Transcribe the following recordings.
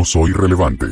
no soy relevante.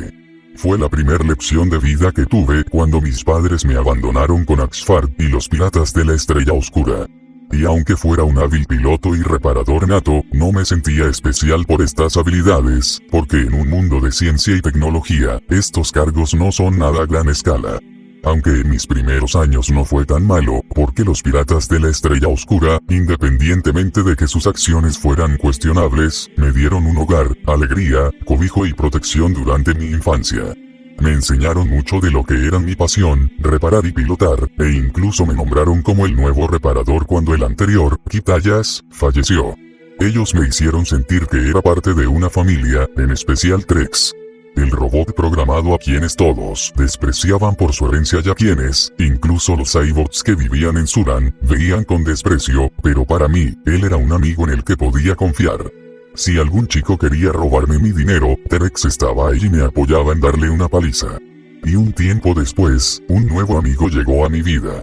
Fue la primer lección de vida que tuve cuando mis padres me abandonaron con Axfard y los piratas de la Estrella Oscura. Y aunque fuera un hábil piloto y reparador nato, no me sentía especial por estas habilidades, porque en un mundo de ciencia y tecnología, estos cargos no son nada a gran escala. Aunque en mis primeros años no fue tan malo, porque los piratas de la Estrella Oscura, independientemente de que sus acciones fueran cuestionables, me dieron un hogar, alegría, cobijo y protección durante mi infancia. Me enseñaron mucho de lo que era mi pasión, reparar y pilotar, e incluso me nombraron como el nuevo reparador cuando el anterior, Kitayas, falleció. Ellos me hicieron sentir que era parte de una familia, en especial Trex. El robot programado a quienes todos despreciaban por su herencia y a quienes, incluso los cyborgs que vivían en Suran, veían con desprecio, pero para mí, él era un amigo en el que podía confiar. Si algún chico quería robarme mi dinero, Trex estaba ahí y me apoyaba en darle una paliza. Y un tiempo después, un nuevo amigo llegó a mi vida.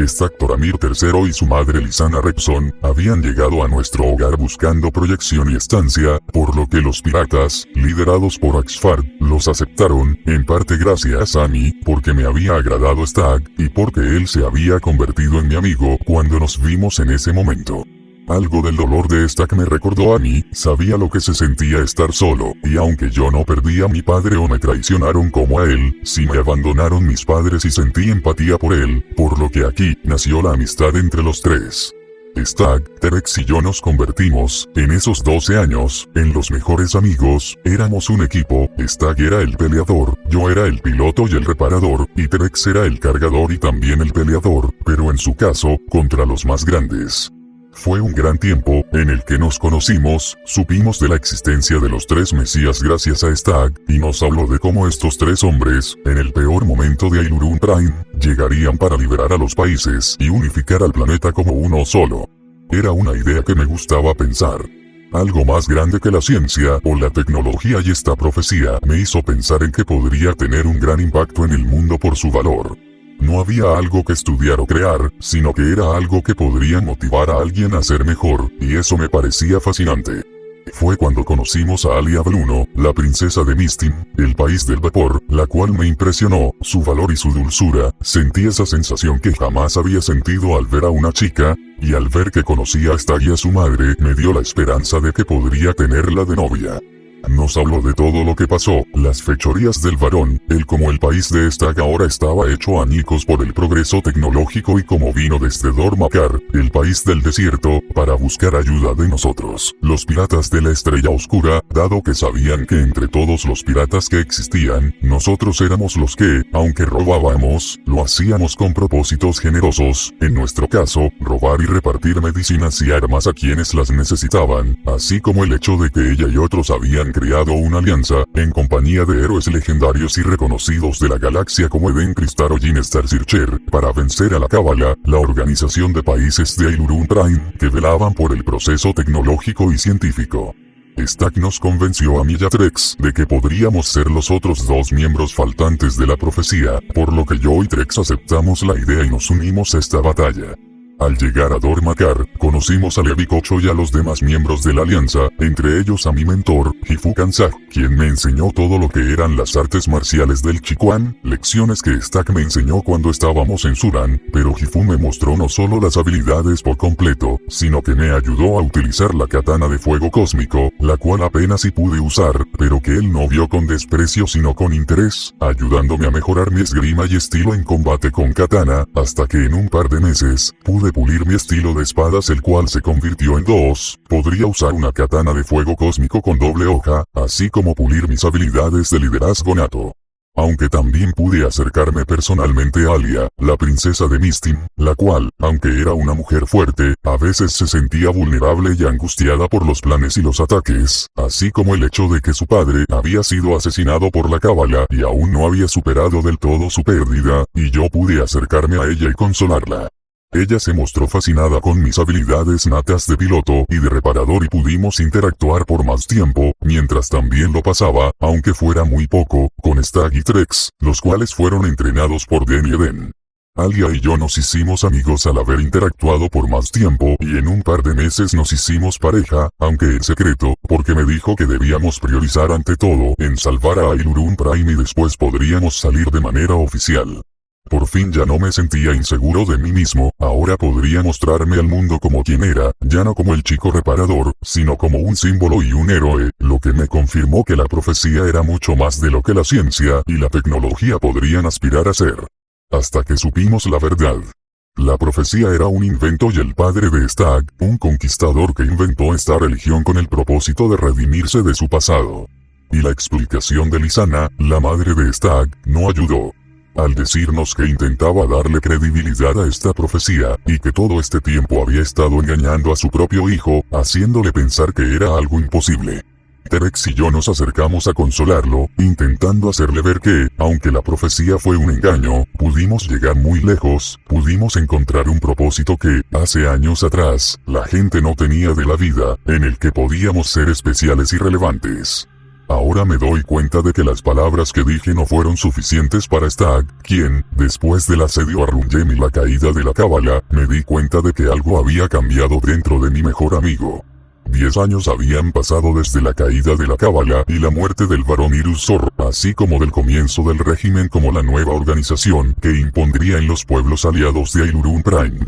Stack Toramir III y su madre Lisana Repson habían llegado a nuestro hogar buscando proyección y estancia, por lo que los piratas, liderados por Axfard, los aceptaron, en parte gracias a mí, porque me había agradado Stack, y porque él se había convertido en mi amigo cuando nos vimos en ese momento. Algo del dolor de Stack me recordó a mí, sabía lo que se sentía estar solo, y aunque yo no perdí a mi padre o me traicionaron como a él, sí me abandonaron mis padres y sentí empatía por él, por lo que aquí nació la amistad entre los tres. Stack, Trex y yo nos convertimos, en esos 12 años, en los mejores amigos, éramos un equipo, Stack era el peleador, yo era el piloto y el reparador, y Trex era el cargador y también el peleador, pero en su caso, contra los más grandes. Fue un gran tiempo, en el que nos conocimos, supimos de la existencia de los tres Mesías gracias a Stack, y nos habló de cómo estos tres hombres, en el peor momento de Ailurun Prime, llegarían para liberar a los países y unificar al planeta como uno solo. Era una idea que me gustaba pensar. Algo más grande que la ciencia o la tecnología y esta profecía me hizo pensar en que podría tener un gran impacto en el mundo por su valor. No había algo que estudiar o crear, sino que era algo que podría motivar a alguien a ser mejor, y eso me parecía fascinante. Fue cuando conocimos a Alia Bluno, la princesa de Mistim, el país del vapor, la cual me impresionó, su valor y su dulzura, sentí esa sensación que jamás había sentido al ver a una chica, y al ver que conocía a Stack y a su madre, me dio la esperanza de que podría tenerla de novia. Nos habló de todo lo que pasó, las fechorías del varón, el cómo el país de Stack ahora estaba hecho añicos por el progreso tecnológico y cómo vino desde Dormakar, el país del desierto, para buscar ayuda de nosotros, los piratas de la Estrella Oscura, dado que sabían que entre todos los piratas que existían, nosotros éramos los que, aunque robábamos, lo hacíamos con propósitos generosos, en nuestro caso, robar y repartir medicinas y armas a quienes las necesitaban, así como el hecho de que ella y otros habían creado una alianza, en compañía de héroes legendarios y reconocidos de la galaxia como Eden Crystal o Jin Star Searcher, para vencer a la Cábala, la organización de países de Ailurun Prime, que velaban por el proceso tecnológico y científico. Stack nos convenció a mí y a Trex de que podríamos ser los otros dos miembros faltantes de la profecía, por lo que yo y Trex aceptamos la idea y nos unimos a esta batalla. Al llegar a Dormakar, conocimos a Levi Kocho y a los demás miembros de la alianza, entre ellos a mi mentor, Hifu Kanzak, quien me enseñó todo lo que eran las artes marciales del Chiquan, lecciones que Stack me enseñó cuando estábamos en Suran, pero Hifu me mostró no solo las habilidades por completo, sino que me ayudó a utilizar la katana de fuego cósmico, la cual apenas si pude usar, pero que él no vio con desprecio sino con interés, ayudándome a mejorar mi esgrima y estilo en combate con katana, hasta que en un par de meses, pude pulir mi estilo de espadas, el cual se convirtió en 2, podría usar una katana de fuego cósmico con doble hoja, así como pulir mis habilidades de liderazgo nato. Aunque también pude acercarme personalmente a Alia, la princesa de Mistim, la cual, aunque era una mujer fuerte, a veces se sentía vulnerable y angustiada por los planes y los ataques, así como el hecho de que su padre había sido asesinado por la Cábala y aún no había superado del todo su pérdida, y yo pude acercarme a ella y consolarla. Ella se mostró fascinada con mis habilidades natas de piloto y de reparador y pudimos interactuar por más tiempo, mientras también lo pasaba, aunque fuera muy poco, con Stack y Trex, los cuales fueron entrenados por Den y Eden. Alia y yo nos hicimos amigos al haber interactuado por más tiempo y en un par de meses nos hicimos pareja, aunque en secreto, porque me dijo que debíamos priorizar ante todo en salvar a Ailurum Prime y después podríamos salir de manera oficial. Por fin ya no me sentía inseguro de mí mismo, ahora podría mostrarme al mundo como quien era, ya no como el chico reparador, sino como un símbolo y un héroe, lo que me confirmó que la profecía era mucho más de lo que la ciencia y la tecnología podrían aspirar a ser. Hasta que supimos la verdad. La profecía era un invento y el padre de Stagg, un conquistador que inventó esta religión con el propósito de redimirse de su pasado. Y la explicación de Lysana, la madre de Stagg, no ayudó. Al decirnos que intentaba darle credibilidad a esta profecía, y que todo este tiempo había estado engañando a su propio hijo, haciéndole pensar que era algo imposible. Terex y yo nos acercamos a consolarlo, intentando hacerle ver que, aunque la profecía fue un engaño, pudimos llegar muy lejos, pudimos encontrar un propósito que, hace años atrás, la gente no tenía de la vida, en el que podíamos ser especiales y relevantes. Ahora me doy cuenta de que las palabras que dije no fueron suficientes para Stagg, quien, después del asedio a Rumjem y la caída de la Cábala, me di cuenta de que algo había cambiado dentro de mi mejor amigo. 10 años habían pasado desde la caída de la Cábala y la muerte del barón Irus Zor, así como del comienzo del régimen como la nueva organización que impondría en los pueblos aliados de Ailurum Prime.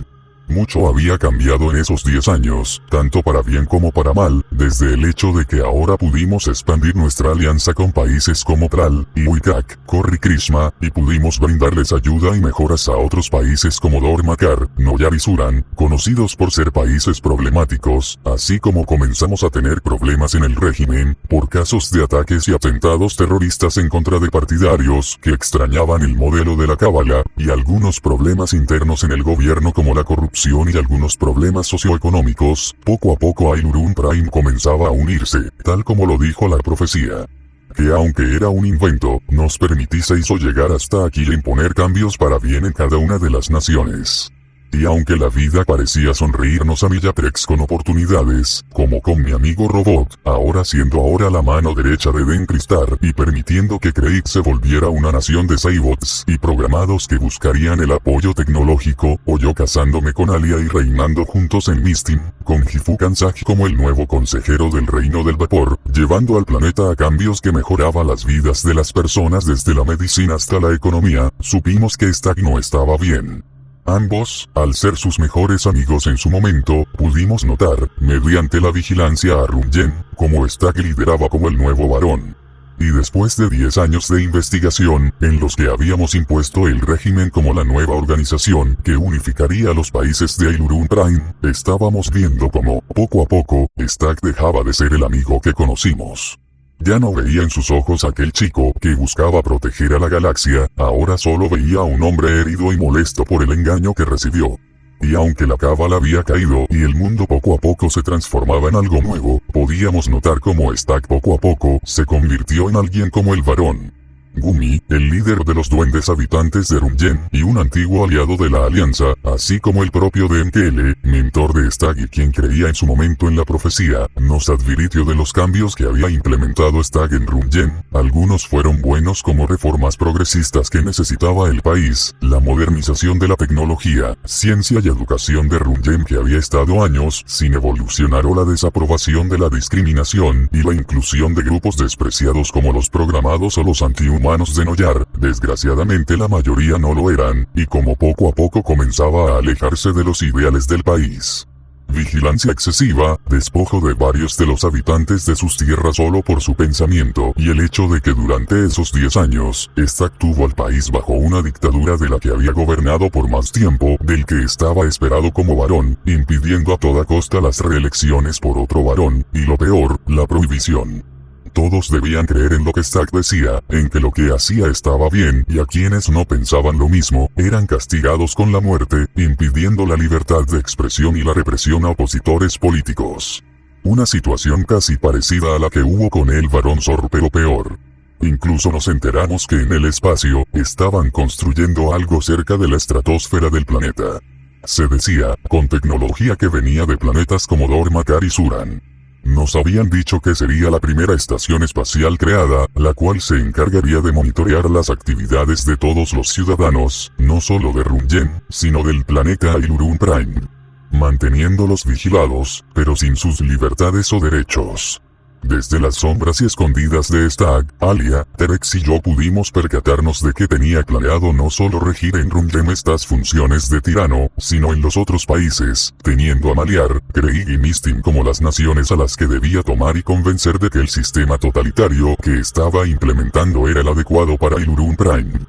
Mucho había cambiado en esos 10 años, tanto para bien como para mal, desde el hecho de que ahora pudimos expandir nuestra alianza con países como Thrall, Iwikak, Corri Krishma, y pudimos brindarles ayuda y mejoras a otros países como Dormakar, Noyar y Suran, conocidos por ser países problemáticos, así como comenzamos a tener problemas en el régimen, por casos de ataques y atentados terroristas en contra de partidarios que extrañaban el modelo de la Cábala, y algunos problemas internos en el gobierno como la corrupción y algunos problemas socioeconómicos. Poco a poco Ailurum Prime comenzaba a unirse, tal como lo dijo la profecía. Que aunque era un invento, nos permitiese hizo llegar hasta aquí e imponer cambios para bien en cada una de las naciones. Y aunque la vida parecía sonreírnos a Millatrex con oportunidades, como con mi amigo Robot, siendo la mano derecha de Den Cristar y permitiendo que Craig se volviera una nación de Cybots y programados que buscarían el apoyo tecnológico, o yo casándome con Alia y reinando juntos en Mistim, con Hifu Kansaki como el nuevo consejero del reino del vapor, llevando al planeta a cambios que mejoraban las vidas de las personas desde la medicina hasta la economía, supimos que Stagg no estaba bien. Ambos, al ser sus mejores amigos en su momento, pudimos notar, mediante la vigilancia a Rumjem, cómo Stagg lideraba como el nuevo varón. Y después de 10 años de investigación, en los que habíamos impuesto el régimen como la nueva organización que unificaría a los países de Ailurum Prime, estábamos viendo cómo, poco a poco, Stagg dejaba de ser el amigo que conocimos. Ya no veía en sus ojos a aquel chico que buscaba proteger a la galaxia, ahora solo veía a un hombre herido y molesto por el engaño que recibió. Y aunque la Cábala había caído y el mundo poco a poco se transformaba en algo nuevo, podíamos notar cómo Stagg poco a poco se convirtió en alguien como el varón. Gumi, el líder de los duendes habitantes de Rumjem y un antiguo aliado de la Alianza, así como el propio Denkele, mentor de Stagg y quien creía en su momento en la profecía, nos advirtió de los cambios que había implementado Stagg en Rumjem. Algunos fueron buenos como reformas progresistas que necesitaba el país, la modernización de la tecnología, ciencia y educación de Rumjem que había estado años sin evolucionar, o la desaprobación de la discriminación y la inclusión de grupos despreciados como los programados o los antihumanos de Noyar. Desgraciadamente la mayoría no lo eran, y como poco a poco comenzaba a alejarse de los ideales del país. Vigilancia excesiva, despojo de varios de los habitantes de sus tierras solo por su pensamiento, y el hecho de que durante esos 10 años, Stagg tuvo al país bajo una dictadura de la que había gobernado por más tiempo del que estaba esperado como varón, impidiendo a toda costa las reelecciones por otro varón, y lo peor, la prohibición. Todos debían creer en lo que Stagg decía, en que lo que hacía estaba bien, y a quienes no pensaban lo mismo, eran castigados con la muerte, impidiendo la libertad de expresión y la represión a opositores políticos. Una situación casi parecida a la que hubo con el varón Zor, pero peor. Incluso nos enteramos que en el espacio, estaban construyendo algo cerca de la estratosfera del planeta. Se decía, con tecnología que venía de planetas como Dormakar y Suran. Nos habían dicho que sería la primera estación espacial creada, la cual se encargaría de monitorear las actividades de todos los ciudadanos, no solo de Rumyen, sino del planeta Ilurun Prime, manteniéndolos vigilados, pero sin sus libertades o derechos. Desde las sombras y escondidas de Stag, Alia, Terex y yo pudimos percatarnos de que tenía planeado no solo regir en Rumyen estas funciones de tirano, sino en los otros países, teniendo a Maliar, Kreig y Mistim como las naciones a las que debía tomar y convencer de que el sistema totalitario que estaba implementando era el adecuado para Ilurun Prime.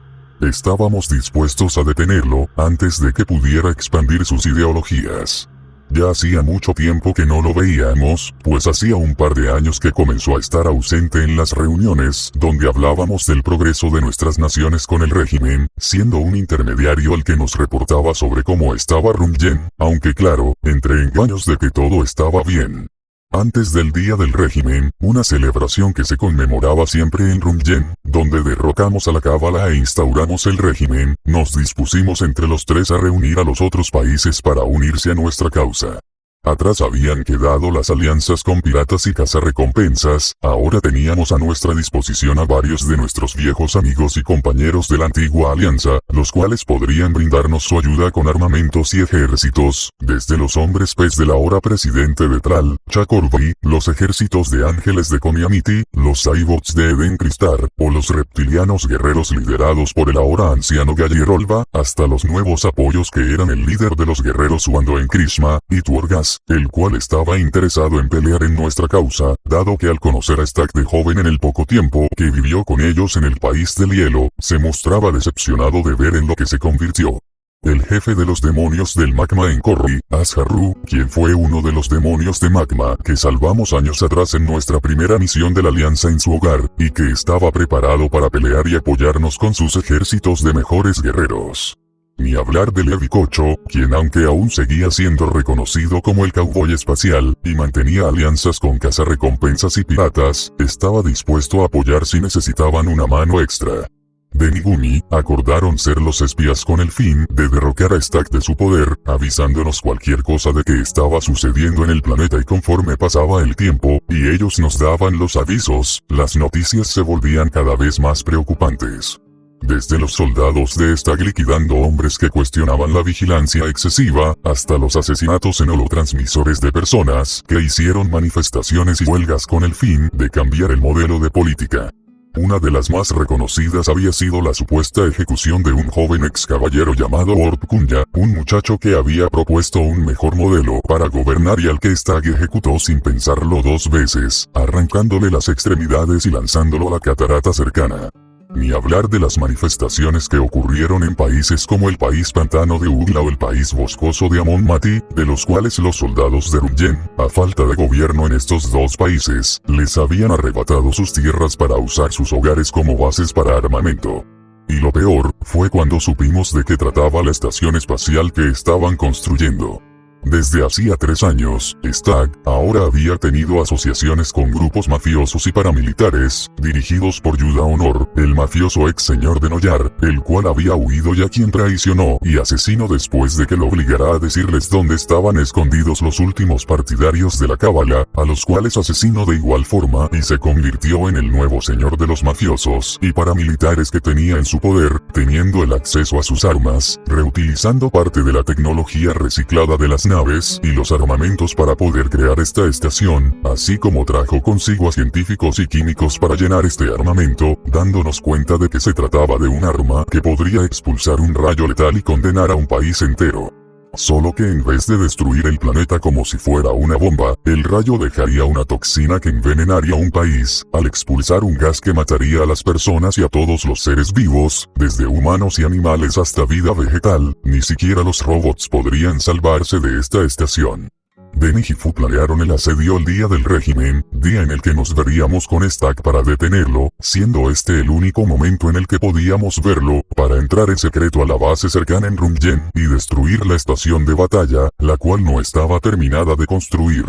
Estábamos dispuestos a detenerlo, antes de que pudiera expandir sus ideologías. Ya hacía mucho tiempo que no lo veíamos, pues hacía un par de años que comenzó a estar ausente en las reuniones donde hablábamos del progreso de nuestras naciones con el régimen, siendo un intermediario el que nos reportaba sobre cómo estaba Rumyen, aunque claro, entre engaños de que todo estaba bien. Antes del día del régimen, una celebración que se conmemoraba siempre en Rumyen, donde derrocamos a la Cábala e instauramos el régimen, nos dispusimos entre los tres a reunir a los otros países para unirse a nuestra causa. Atrás habían quedado las alianzas con piratas y cazarrecompensas, ahora teníamos a nuestra disposición a varios de nuestros viejos amigos y compañeros de la antigua alianza, los cuales podrían brindarnos su ayuda con armamentos y ejércitos, desde los hombres pez del ahora presidente de Tral, Chakorvi, los ejércitos de ángeles de Koniamiti, los Cybots de Eden Cristar, o los reptilianos guerreros liderados por el ahora anciano Gallerolva, hasta los nuevos apoyos que eran el líder de los guerreros Wando en Krishma, y Tuorgas, el cual estaba interesado en pelear en nuestra causa, dado que al conocer a Stag de joven en el poco tiempo que vivió con ellos en el país del hielo, se mostraba decepcionado de ver en lo que se convirtió. El jefe de los demonios del magma en Corri, Asharu, quien fue uno de los demonios de magma que salvamos años atrás en nuestra primera misión de la alianza en su hogar, y que estaba preparado para pelear y apoyarnos con sus ejércitos de mejores guerreros. Ni hablar de Levi Kocho, quien aunque aún seguía siendo reconocido como el cowboy espacial, y mantenía alianzas con cazarrecompensas y piratas, estaba dispuesto a apoyar si necesitaban una mano extra. Den y Gumi acordaron ser los espías con el fin de derrocar a Stag de su poder, avisándonos cualquier cosa de que estaba sucediendo en el planeta, y conforme pasaba el tiempo, y ellos nos daban los avisos, las noticias se volvían cada vez más preocupantes. Desde los soldados de Stag liquidando hombres que cuestionaban la vigilancia excesiva, hasta los asesinatos en holotransmisores de personas que hicieron manifestaciones y huelgas con el fin de cambiar el modelo de política. Una de las más reconocidas había sido la supuesta ejecución de un joven ex caballero llamado Orp Kunya, un muchacho que había propuesto un mejor modelo para gobernar y al que Stag ejecutó sin pensarlo dos veces, arrancándole las extremidades y lanzándolo a la catarata cercana. Ni hablar de las manifestaciones que ocurrieron en países como el país pantano de Ugla o el país boscoso de Amon Mati, de los cuales los soldados de Rumyen, a falta de gobierno en estos dos países, les habían arrebatado sus tierras para usar sus hogares como bases para armamento. Y lo peor, fue cuando supimos de qué trataba la estación espacial que estaban construyendo. Desde hacía 3 años, Stag ahora había tenido asociaciones con grupos mafiosos y paramilitares, dirigidos por Yuda Honor, el mafioso ex señor de Noyar, el cual había huido y a quien traicionó y asesinó después de que lo obligara a decirles dónde estaban escondidos los últimos partidarios de la Cábala, a los cuales asesinó de igual forma y se convirtió en el nuevo señor de los mafiosos y paramilitares que tenía en su poder, teniendo el acceso a sus armas, reutilizando parte de la tecnología reciclada de las naves y los armamentos para poder crear esta estación, así como trajo consigo a científicos y químicos para llenar este armamento, dándonos cuenta de que se trataba de un arma que podría expulsar un rayo letal y condenar a un país entero. Solo que en vez de destruir el planeta como si fuera una bomba, el rayo dejaría una toxina que envenenaría un país, al expulsar un gas que mataría a las personas y a todos los seres vivos, desde humanos y animales hasta vida vegetal. Ni siquiera los robots podrían salvarse de esta estación. Den y Gifu planearon el asedio el día del régimen, día en el que nos veríamos con Stag para detenerlo, siendo este el único momento en el que podíamos verlo, para entrar en secreto a la base cercana en Rumyen y destruir la estación de batalla, la cual no estaba terminada de construir.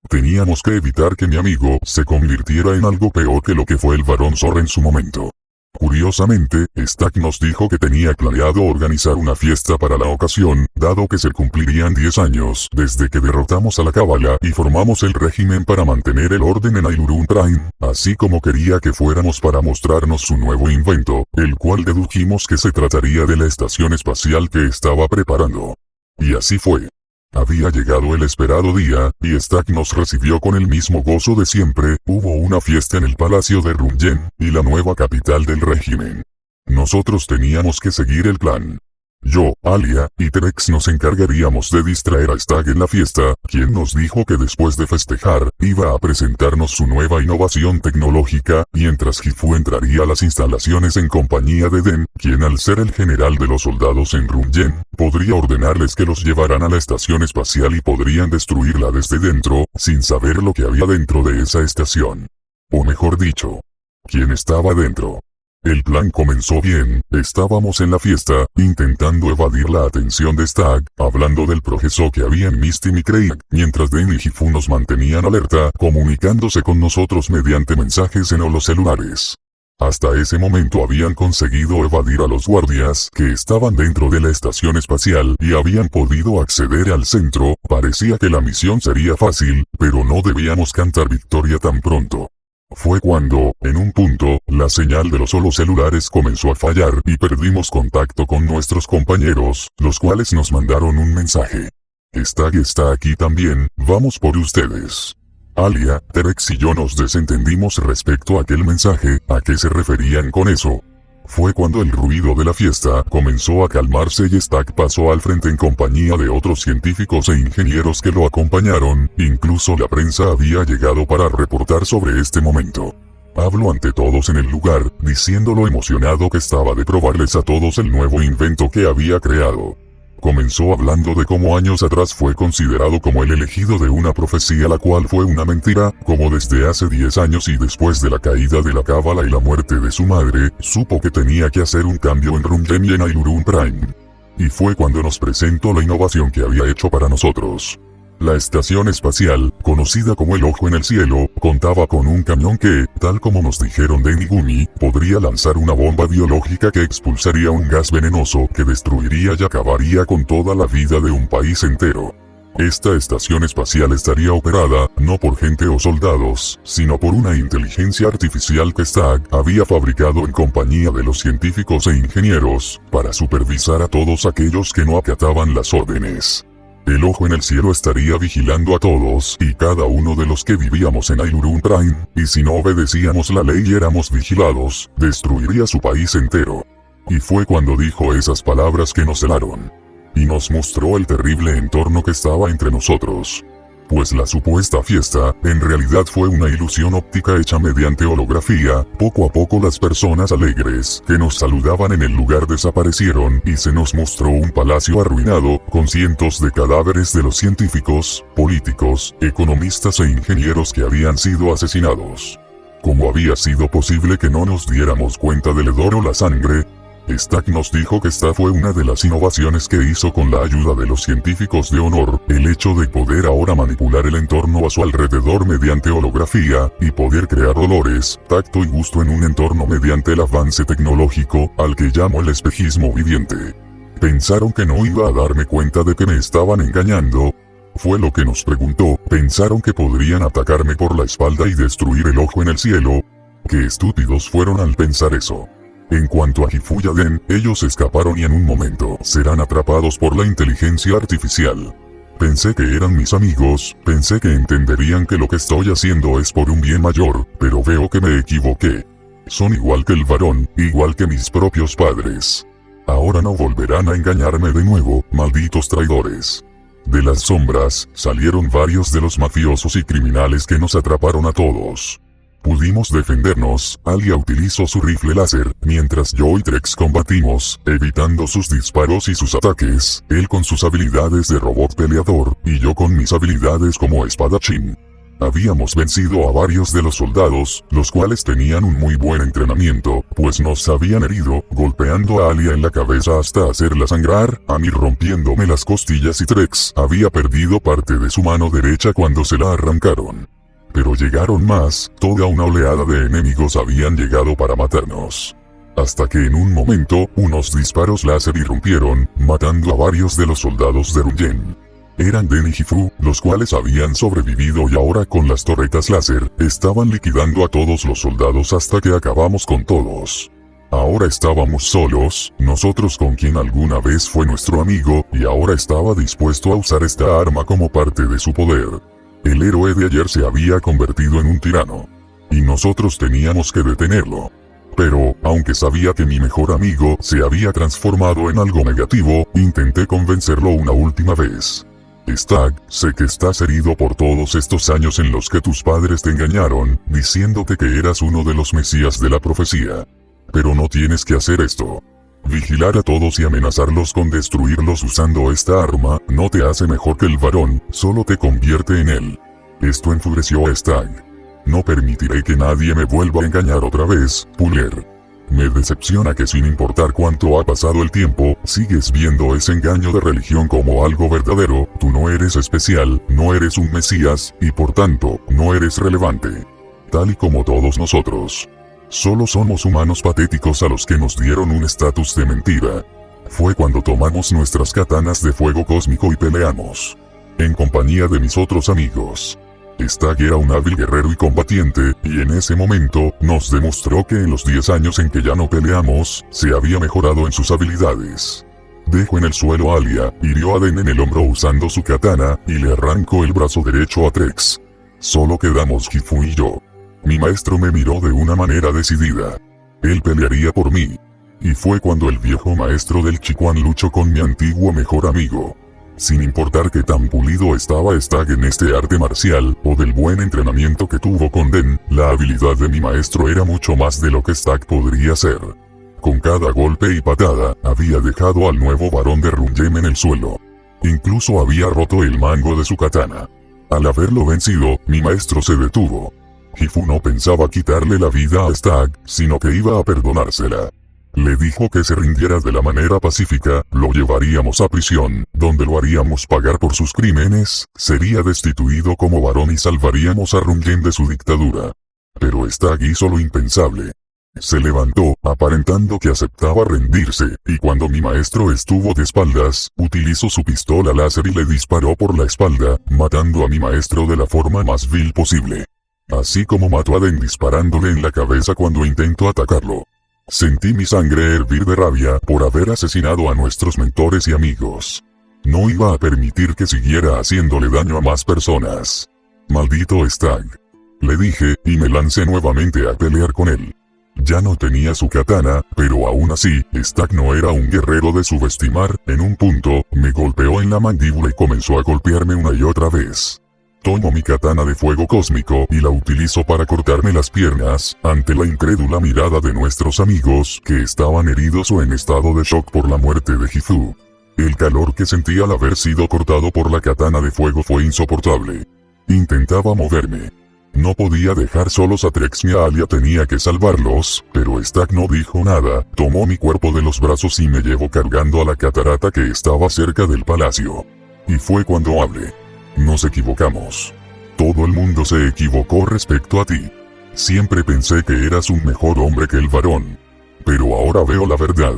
Teníamos que evitar que mi amigo se convirtiera en algo peor que lo que fue el Barón Zor en su momento. Curiosamente, Stack nos dijo que tenía planeado organizar una fiesta para la ocasión, dado que se cumplirían 10 años desde que derrotamos a la Cábala y formamos el régimen para mantener el orden en Ailuron Prime, así como quería que fuéramos para mostrarnos su nuevo invento, el cual dedujimos que se trataría de la estación espacial que estaba preparando. Y así fue. Había llegado el esperado día, y Stack nos recibió con el mismo gozo de siempre. Hubo una fiesta en el palacio de Rumyen, y la nueva capital del régimen. Nosotros teníamos que seguir el plan. Yo, Alia, y Trex nos encargaríamos de distraer a Stack en la fiesta, quien nos dijo que después de festejar, iba a presentarnos su nueva innovación tecnológica, mientras Gifu entraría a las instalaciones en compañía de Den, quien al ser el general de los soldados en Rumyen, podría ordenarles que los llevaran a la estación espacial y podrían destruirla desde dentro, sin saber lo que había dentro de esa estación. O mejor dicho, quién estaba dentro. El plan comenzó bien, estábamos en la fiesta, intentando evadir la atención de Stack, hablando del progreso que había en Misty y Craig, mientras Den y Gifu nos mantenían alerta, comunicándose con nosotros mediante mensajes en los celulares. Hasta ese momento habían conseguido evadir a los guardias que estaban dentro de la estación espacial y habían podido acceder al centro. Parecía que la misión sería fácil, pero no debíamos cantar victoria tan pronto. Fue cuando, en un punto, la señal de los celulares comenzó a fallar y perdimos contacto con nuestros compañeros, los cuales nos mandaron un mensaje. Stack está aquí también, vamos por ustedes. Alia, Terex y yo nos desentendimos respecto a aquel mensaje, ¿a qué se referían con eso? Fue cuando el ruido de la fiesta comenzó a calmarse y Stack pasó al frente en compañía de otros científicos e ingenieros que lo acompañaron, incluso la prensa había llegado para reportar sobre este momento. Habló ante todos en el lugar, diciendo lo emocionado que estaba de probarles a todos el nuevo invento que había creado. Comenzó hablando de cómo años atrás fue considerado como el elegido de una profecía la cual fue una mentira, como desde hace 10 años y después de la caída de la Cábala y la muerte de su madre, supo que tenía que hacer un cambio en Rumyen y en Ailuron Prime. Y fue cuando nos presentó la innovación que había hecho para nosotros. La estación espacial, conocida como el Ojo en el Cielo, contaba con un camión que, tal como nos dijeron Den y Gumi, podría lanzar una bomba biológica que expulsaría un gas venenoso que destruiría y acabaría con toda la vida de un país entero. Esta estación espacial estaría operada, no por gente o soldados, sino por una inteligencia artificial que Stack había fabricado en compañía de los científicos e ingenieros, para supervisar a todos aquellos que no acataban las órdenes. El Ojo en el Cielo estaría vigilando a todos y cada uno de los que vivíamos en Ailuron Prime, y si no obedecíamos la ley y éramos vigilados, destruiría su país entero. Y fue cuando dijo esas palabras que nos helaron. Y nos mostró el terrible entorno que estaba entre nosotros. Pues la supuesta fiesta, en realidad fue una ilusión óptica hecha mediante holografía. Poco a poco las personas alegres que nos saludaban en el lugar desaparecieron y se nos mostró un palacio arruinado, con cientos de cadáveres de los científicos, políticos, economistas e ingenieros que habían sido asesinados. ¿Cómo había sido posible que no nos diéramos cuenta del hedor o la sangre? Stack nos dijo que esta fue una de las innovaciones que hizo con la ayuda de los científicos de honor, el hecho de poder ahora manipular el entorno a su alrededor mediante holografía, y poder crear olores, tacto y gusto en un entorno mediante el avance tecnológico, al que llamo el espejismo viviente. ¿Pensaron que no iba a darme cuenta de que me estaban engañando? Fue lo que nos preguntó. ¿Pensaron que podrían atacarme por la espalda y destruir el Ojo en el Cielo? ¡Qué estúpidos fueron al pensar eso! En cuanto a Gifu y Den, ellos escaparon y en un momento serán atrapados por la inteligencia artificial. Pensé que eran mis amigos, pensé que entenderían que lo que estoy haciendo es por un bien mayor, pero veo que me equivoqué. Son igual que el varón, igual que mis propios padres. Ahora no volverán a engañarme de nuevo, malditos traidores. De las sombras, salieron varios de los mafiosos y criminales que nos atraparon a todos. Pudimos defendernos. Alia utilizó su rifle láser, mientras yo y Trex combatimos, evitando sus disparos y sus ataques, él con sus habilidades de robot peleador, y yo con mis habilidades como espadachín. Habíamos vencido a varios de los soldados, los cuales tenían un muy buen entrenamiento, pues nos habían herido, golpeando a Alia en la cabeza hasta hacerla sangrar, a mí rompiéndome las costillas y Trex había perdido parte de su mano derecha cuando se la arrancaron. Pero llegaron más, toda una oleada de enemigos habían llegado para matarnos. Hasta que en un momento, unos disparos láser irrumpieron, matando a varios de los soldados de Runyen. Eran Den y Gifu, los cuales habían sobrevivido y ahora con las torretas láser, estaban liquidando a todos los soldados hasta que acabamos con todos. Ahora estábamos solos, nosotros con quien alguna vez fue nuestro amigo, y ahora estaba dispuesto a usar esta arma como parte de su poder. El héroe de ayer se había convertido en un tirano. Y nosotros teníamos que detenerlo. Pero, aunque sabía que mi mejor amigo se había transformado en algo negativo, intenté convencerlo una última vez. Stag, sé que estás herido por todos estos años en los que tus padres te engañaron, diciéndote que eras uno de los mesías de la profecía. Pero no tienes que hacer esto. Vigilar a todos y amenazarlos con destruirlos usando esta arma, no te hace mejor que el varón, solo te convierte en él. Esto enfureció a Stag. No permitiré que nadie me vuelva a engañar otra vez, Puller. Me decepciona que sin importar cuánto ha pasado el tiempo, sigues viendo ese engaño de religión como algo verdadero, tú no eres especial, no eres un mesías, y por tanto, no eres relevante. Tal y como todos nosotros. Solo somos humanos patéticos a los que nos dieron un estatus de mentira. Fue cuando tomamos nuestras katanas de fuego cósmico y peleamos. En compañía de mis otros amigos. Stag era un hábil guerrero y combatiente, y en ese momento, nos demostró que en los 10 años en que ya no peleamos, se había mejorado en sus habilidades. Dejó en el suelo a Alia, hirió a Den en el hombro usando su katana, y le arrancó el brazo derecho a Trex. Solo quedamos Gifu y yo. Mi maestro me miró de una manera decidida. Él pelearía por mí. Y fue cuando el viejo maestro del Chiquan luchó con mi antiguo mejor amigo. Sin importar qué tan pulido estaba Stag en este arte marcial, o del buen entrenamiento que tuvo con Den, la habilidad de mi maestro era mucho más de lo que Stag podría ser. Con cada golpe y patada, había dejado al nuevo varón de Runyen en el suelo. Incluso había roto el mango de su katana. Al haberlo vencido, mi maestro se detuvo. Gifu no pensaba quitarle la vida a Stag, sino que iba a perdonársela. Le dijo que se rindiera de la manera pacífica, lo llevaríamos a prisión, donde lo haríamos pagar por sus crímenes, sería destituido como varón y salvaríamos a Runyen de su dictadura. Pero Stag hizo lo impensable. Se levantó, aparentando que aceptaba rendirse, y cuando mi maestro estuvo de espaldas, utilizó su pistola láser y le disparó por la espalda, matando a mi maestro de la forma más vil posible. Así como mató a Den disparándole en la cabeza cuando intentó atacarlo. Sentí mi sangre hervir de rabia por haber asesinado a nuestros mentores y amigos. No iba a permitir que siguiera haciéndole daño a más personas. Maldito Stag. Le dije, y me lancé nuevamente a pelear con él. Ya no tenía su katana, pero aún así, Stag no era un guerrero de subestimar. En un punto, me golpeó en la mandíbula y comenzó a golpearme una y otra vez. Tomo mi katana de fuego cósmico y la utilizo para cortarme las piernas, ante la incrédula mirada de nuestros amigos que estaban heridos o en estado de shock por la muerte de Gifu. El calor que sentí al haber sido cortado por la katana de fuego fue insoportable. Intentaba moverme. No podía dejar solos a Trex ni a Alia, tenía que salvarlos, pero Stag no dijo nada, tomó mi cuerpo de los brazos y me llevó cargando a la catarata que estaba cerca del palacio. Y fue cuando hablé. Nos equivocamos. Todo el mundo se equivocó respecto a ti. Siempre pensé que eras un mejor hombre que el varón. Pero ahora veo la verdad.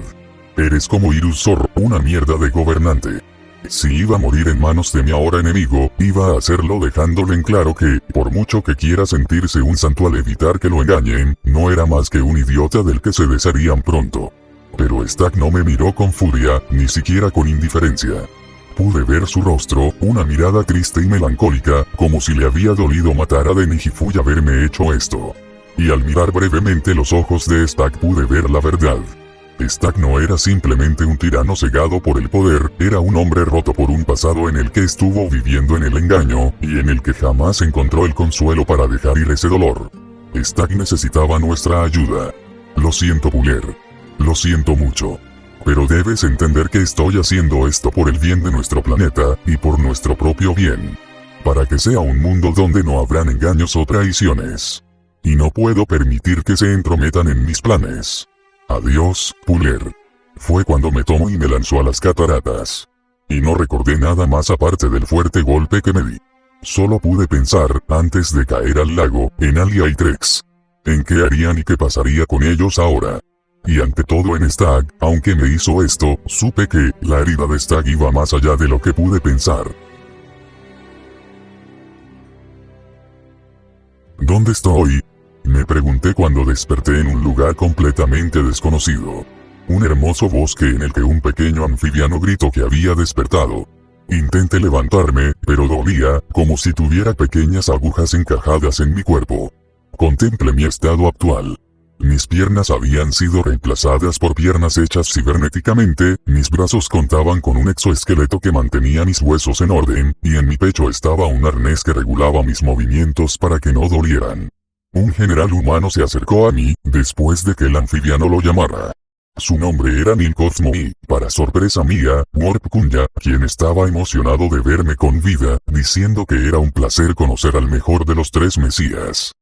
Eres como Irus Zor, una mierda de gobernante. Si iba a morir en manos de mi ahora enemigo, iba a hacerlo dejándole en claro que, por mucho que quiera sentirse un santo al evitar que lo engañen, no era más que un idiota del que se desharían pronto. Pero Stag no me miró con furia, ni siquiera con indiferencia. Pude ver su rostro, una mirada triste y melancólica, como si le había dolido matar a Den y Gifu y haberme hecho esto. Y al mirar brevemente los ojos de Stag pude ver la verdad. Stag no era simplemente un tirano cegado por el poder, era un hombre roto por un pasado en el que estuvo viviendo en el engaño, y en el que jamás encontró el consuelo para dejar ir ese dolor. Stag necesitaba nuestra ayuda. Lo siento, Puller. Lo siento mucho. Pero debes entender que estoy haciendo esto por el bien de nuestro planeta, y por nuestro propio bien. Para que sea un mundo donde no habrán engaños o traiciones. Y no puedo permitir que se entrometan en mis planes. Adiós, Puller. Fue cuando me tomó y me lanzó a las cataratas. Y no recordé nada más aparte del fuerte golpe que me di. Solo pude pensar, antes de caer al lago, en Alia y Trex. En qué harían y qué pasaría con ellos ahora. Y ante todo en Stag, aunque me hizo esto, supe que la herida de Stag iba más allá de lo que pude pensar. ¿Dónde estoy? Me pregunté cuando desperté en un lugar completamente desconocido. Un hermoso bosque en el que un pequeño anfibiano gritó que había despertado. Intenté levantarme, pero dolía, como si tuviera pequeñas agujas encajadas en mi cuerpo. Contemplé mi estado actual. Mis piernas habían sido reemplazadas por piernas hechas cibernéticamente, mis brazos contaban con un exoesqueleto que mantenía mis huesos en orden, y en mi pecho estaba un arnés que regulaba mis movimientos para que no dolieran. Un general humano se acercó a mí, después de que el anfibiano lo llamara. Su nombre era Nil Cosmo y, para sorpresa mía, Morp Kunya, quien estaba emocionado de verme con vida, diciendo que era un placer conocer al mejor de los tres mesías.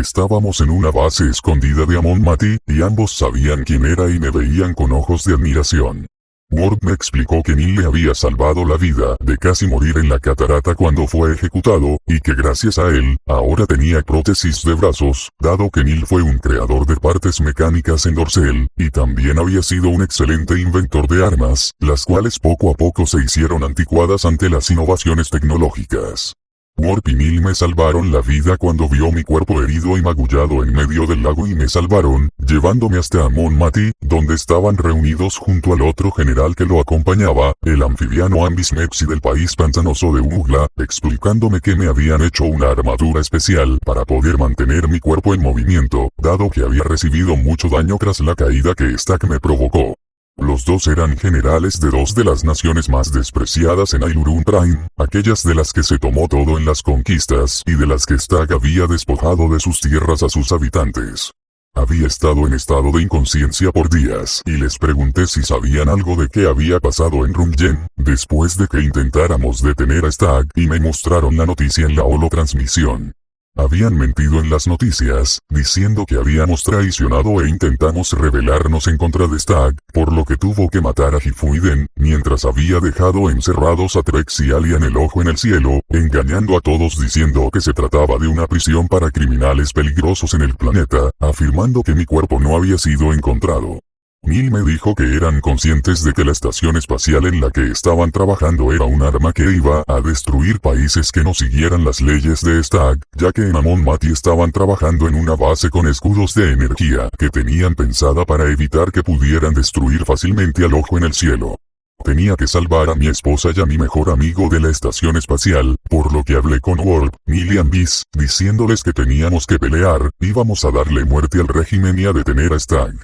Estábamos en una base escondida de Amon Mati, y ambos sabían quién era y me veían con ojos de admiración. Morp me explicó que Nil le había salvado la vida de casi morir en la catarata cuando fue ejecutado, y que gracias a él, ahora tenía prótesis de brazos, dado que Nil fue un creador de partes mecánicas en Dorcel, y también había sido un excelente inventor de armas, las cuales poco a poco se hicieron anticuadas ante las innovaciones tecnológicas. Morp y Nil me salvaron la vida cuando vio mi cuerpo herido y magullado en medio del lago y me salvaron, llevándome hasta Amon Mati, donde estaban reunidos junto al otro general que lo acompañaba, el anfibiano Ambis Mepsi del país pantanoso de Ugla, explicándome que me habían hecho una armadura especial para poder mantener mi cuerpo en movimiento, dado que había recibido mucho daño tras la caída que Stag me provocó. Los dos eran generales de dos de las naciones más despreciadas en Ailurun Prime, aquellas de las que se tomó todo en las conquistas y de las que Stag había despojado de sus tierras a sus habitantes. Había estado en estado de inconsciencia por días y les pregunté si sabían algo de qué había pasado en Rumyen, después de que intentáramos detener a Stag y me mostraron la noticia en la holotransmisión. Habían mentido en las noticias, diciendo que habíamos traicionado e intentamos rebelarnos en contra de Stag, por lo que tuvo que matar a Hifuiden, mientras había dejado encerrados a Trex y Alien el Ojo en el cielo, engañando a todos diciendo que se trataba de una prisión para criminales peligrosos en el planeta, afirmando que mi cuerpo no había sido encontrado. Nil me dijo que eran conscientes de que la estación espacial en la que estaban trabajando era un arma que iba a destruir países que no siguieran las leyes de Stag, ya que en Amon Mati estaban trabajando en una base con escudos de energía que tenían pensada para evitar que pudieran destruir fácilmente al Ojo en el cielo. Tenía que salvar a mi esposa y a mi mejor amigo de la estación espacial, por lo que hablé con Warp, Nil y Ambis, diciéndoles que teníamos que pelear, íbamos a darle muerte al régimen y a detener a Stag.